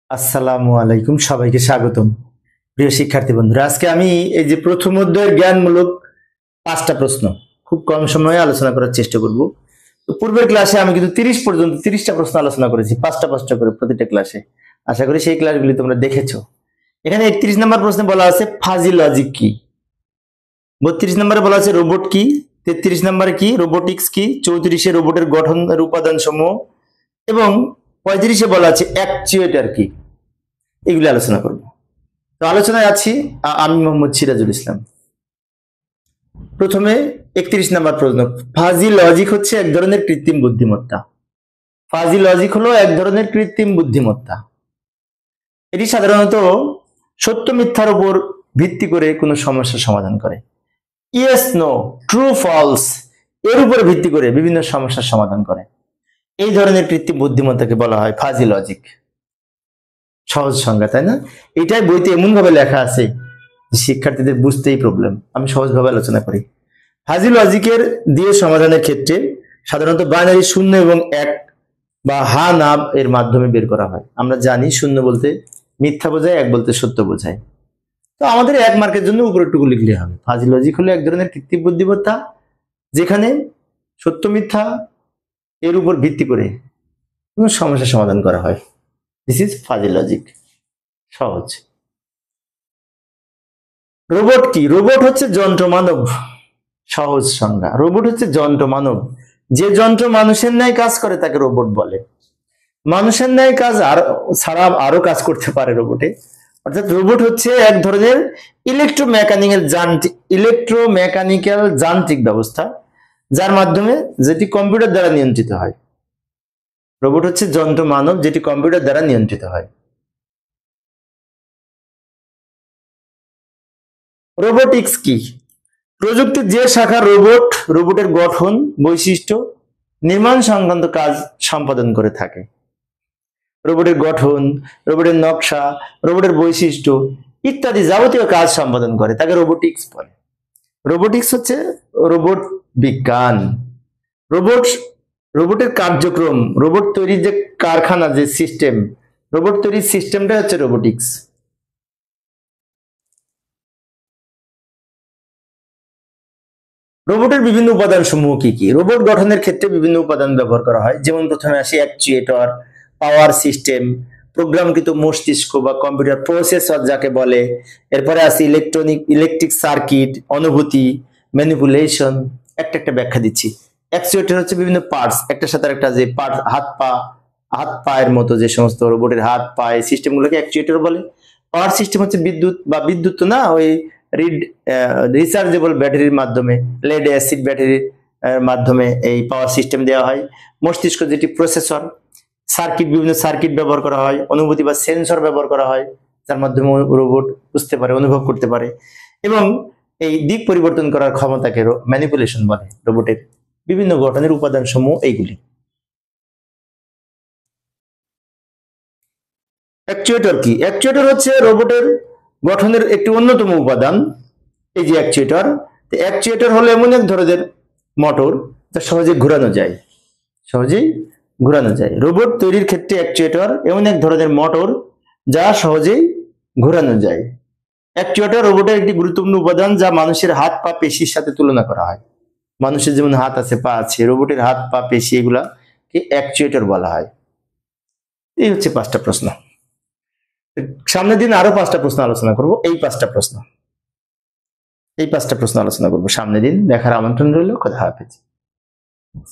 আসসালামু আলাইকুম, সবাইকে স্বাগতম। প্রিয় শিক্ষার্থী বন্ধুরা, আজকে আমি এই যে প্রথম অধ্যায়ের জ্ঞানমূলক 5টা প্রশ্ন খুব কম সময়ে আলোচনা করার চেষ্টা করব। তো পূর্বের ক্লাসে আমি কিন্তু 30 পর্যন্ত 30টা প্রশ্ন আলোচনা করেছি, 5টা করে প্রতিটা ক্লাসে। আশা করি সেই ক্লাসগুলি তোমরা দেখেছো। এখানে 31 নম্বর প্রশ্নে বলা আছে ফাজি লজিক কি, 32 নম্বরে বলা আছে রোবট কি, 33 নম্বরে কি রোবোটিক্স কি, 34-এ রোবটের গঠনের উপাদান সমূহ এবং 35-এ বলা আছে অ্যাকচুয়েটর কি। এগুলি আলোচনা করব। তো আলোচনায় আছি আমি মোহাম্মদ সিরাজুল ইসলাম। প্রথমে 31 নম্বর প্রশ্ন, ফাজি লজিক হচ্ছে এক ধরনের কৃত্রিম বুদ্ধিমত্তা। ফাজি লজিক হলো এক ধরনের কৃত্রিম বুদ্ধিমত্তা। এটি সাধারণত সত্য মিথ্যার উপর ভিত্তি করে কোনো সমস্যার সমাধান করে। ইয়েস নো, ট্রু ফলস এর উপর ভিত্তি করে বিভিন্ন সমস্যার সমাধান করে। এই ধরনের কৃত্রিম বুদ্ধিমত্তাকে বলা হয় ফাজি লজিক। সহজ সংজ্ঞা, তাই না? এটাই বইতে এমন ভাবে লেখা আছে শিক্ষার্থীদের বুঝতেই প্রবলেম। আমি সহজভাবে আলোচনা করি। ফাজি লজিকের দিয়ে সমাধানের ক্ষেত্রে সাধারণত বাইনারি শূন্য এবং এক বা হা না এর মাধ্যমে বের করা হয়। আমরা জানি শূন্য বলতে মিথ্যা বোঝায়, এক বলতে সত্য বোঝায়। তো আমাদের 1 মার্কের জন্য উপরেরটুকু লিখলে হবে। ফাজি লজিক হলো এক ধরনের কৃত্রিম বুদ্ধিমত্তা যেখানে সত্য মিথ্যা এর উপর ভিত্তি করে কোনো সমস্যার সমাধান করা হয়। This is fuzzy logic. সহজ। রোবট কি? রোবট হচ্ছে যন্ত্র মানব। সহজ সংজ্ঞা, রোবট হচ্ছে যন্ত্র মানব। যে যন্ত্র মানুষের ন্যায় কাজ করে তাকে রোবট বলে। মানুষের ন্যায় কাজ আর ছাড়া আরো কাজ করতে পারে রোবটে। অর্থাৎ রোবট হচ্ছে এক ধরনের ইলেকট্রোমেকানিক্যাল যান্ত্রিক ব্যবস্থা যার মাধ্যমে যেটি কম্পিউটার দ্বারা নিয়ন্ত্রিত হয়। রোবট হচ্ছে যন্ত্র মানব যেটি কম্পিউটার দ্বারা নিয়ন্ত্রিত হয়। রোবোটিক্স কি? প্রযুক্তির যে শাখা রোবটের গঠন, বৈশিষ্ট্য, নির্মাণ সংক্রান্ত কাজ সম্পাদন করে থাকে। রোবটের গঠন, রোবটের নকশা, রোবটের বৈশিষ্ট্য ইত্যাদি যাবতীয় কাজ সম্পাদন করে তাকে রোবোটিক্স বলে। রোবোটিক্স হচ্ছে রোবট বিজ্ঞান। রোবটের কার্যক্রম, রোবট তৈরির যে কারখানা, যে সিস্টেম, রোবট তৈরির সিস্টেমটা হচ্ছে রোবোটিক্স। রোবটের বিভিন্ন উপাদান সমূহ কি কি? রোবট গঠনের ক্ষেত্রে বিভিন্ন উপাদান ব্যবহার করা হয়। যেমন প্রথমে আসে অ্যাকচুয়েটর, পাওয়ার সিস্টেম, প্রোগ্রামকৃত মস্তিষ্ক বা কম্পিউটার প্রসেসর যাকে বলে। এরপরে আসে ইলেকট্রিক সার্কিট, অনুভূতি, ম্যানিপুলেশন। একটা ব্যাখ্যা দিচ্ছি। অ্যাকচুয়েটর হচ্ছে বিভিন্ন পার্টস, একটার সাথে একটা যে পার্ট, হাত পায়ের মতো যে সমস্ত রোবটের হাত পায়ে সিস্টেমগুলোকে অ্যাকচুয়েটর বলে। পাওয়ার সিস্টেম হচ্ছে বিদ্যুৎ তো না, ওই রিচার্জেবল ব্যাটারির মাধ্যমে, লেড অ্যাসিড ব্যাটারির মাধ্যমে এই পাওয়ার সিস্টেম দেওয়া হয়। মস্তিষ্ক যেটি প্রসেসর, বিভিন্ন সার্কিট ব্যবহার করা হয়। অনুভূতি বা সেন্সর ব্যবহার করা হয় যার মাধ্যমে রোবট বুঝতে পারে, অনুভব করতে পারে। এবং এই দিক পরিবর্তন করার ক্ষমতাকে ম্যানিপুলেশন বলে। রোবটের বিভিন্ন গঠনের উপাদান সমূহ এইগুলি। অ্যাকচুয়েটর কি? অ্যাকচুয়েটর হচ্ছে রোবটের গঠনের একটি অন্যতম উপাদান। এই যে অ্যাকচুয়েটর হলো এমন এক ধরনের মোটর যা সহজেই ঘোরানো যায়। রোবট তৈরির ক্ষেত্রে অ্যাকচুয়েটর এমন এক ধরনের মোটর যা সহজেই ঘোরানো যায়। অ্যাকচুয়েটর রোবটের একটি গুরুত্বপূর্ণ উপাদান যা মানুষের হাত পা পেশির সাথে তুলনা করা হয়। মানুষের যেমন হাত আছে, পা আছে, রোবটের হাত পা পেশি এগুলাকে অ্যাকচুয়েটর বলা হয়। এই হচ্ছে 5টা প্রশ্ন। সামনের দিন আরো 5টা প্রশ্ন আলোচনা করব। এই 5টা প্রশ্ন আলোচনা করবো সামনের দিন। দেখার আমন্ত্রণ রইল। খোদা হাফেজ।